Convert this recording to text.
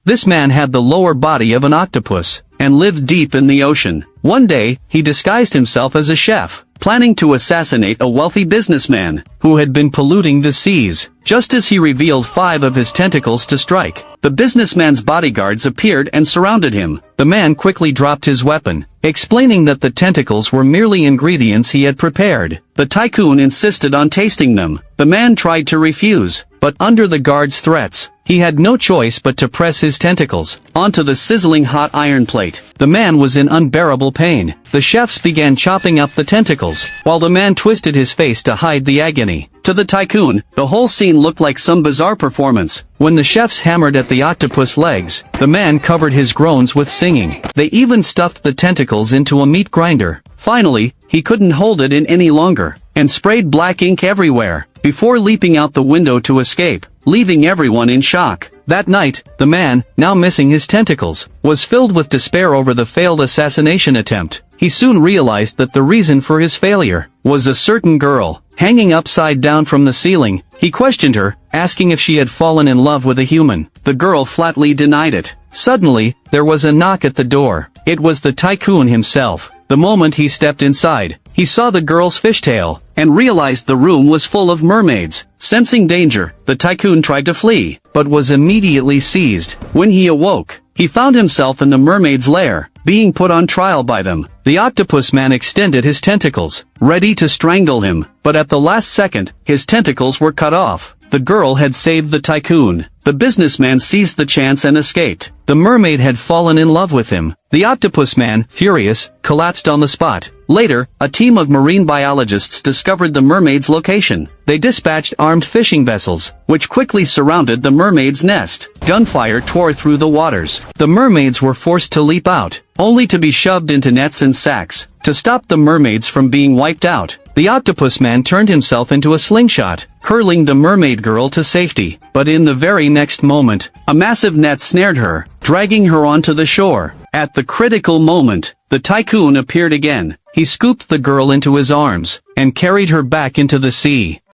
This man had the lower body of an octopus, and lived deep in the ocean. One day, he disguised himself as a chef, planning to assassinate a wealthy businessman, who had been polluting the seas. Just as he revealed 5 of his tentacles to strike, the businessman's bodyguards appeared and surrounded him. The man quickly dropped his weapon, explaining that the tentacles were merely ingredients he had prepared. The tycoon insisted on tasting them. The man tried to refuse, but under the guard's threats, he had no choice but to press his tentacles onto the sizzling hot iron plate. The man was in unbearable pain. The chefs began chopping up the tentacles, while the man twisted his face to hide the agony. To the tycoon, the whole scene looked like some bizarre performance. When the chefs hammered at the octopus legs, the man covered his groans with singing. They even stuffed the tentacles into a meat grinder. Finally, he couldn't hold it in any longer, and sprayed black ink everywhere, before leaping out the window to escape, leaving everyone in shock. That night, the man, now missing his tentacles, was filled with despair over the failed assassination attempt. He soon realized that the reason for his failure was a certain girl, hanging upside down from the ceiling. He questioned her, asking if she had fallen in love with a human. The girl flatly denied it. Suddenly, there was a knock at the door. It was the tycoon himself. The moment he stepped inside, he saw the girl's fishtail, and realized the room was full of mermaids. Sensing danger, the tycoon tried to flee, but was immediately seized. When he awoke, he found himself in the mermaid's lair, being put on trial by them. The octopus man extended his tentacles, ready to strangle him, but at the last second, his tentacles were cut off. The girl had saved the tycoon. The businessman seized the chance and escaped. The mermaid had fallen in love with him. The octopus man, furious, collapsed on the spot. Later, a team of marine biologists discovered the mermaid's location. They dispatched armed fishing vessels, which quickly surrounded the mermaid's nest. Gunfire tore through the waters. The mermaids were forced to leap out, only to be shoved into nets and sacks. To stop the mermaids from being wiped out, the octopus man turned himself into a slingshot, hurling the mermaid girl to safety. But in the very next moment, a massive net snared her, dragging her onto the shore. At the critical moment, the tycoon appeared again. He scooped the girl into his arms, and carried her back into the sea.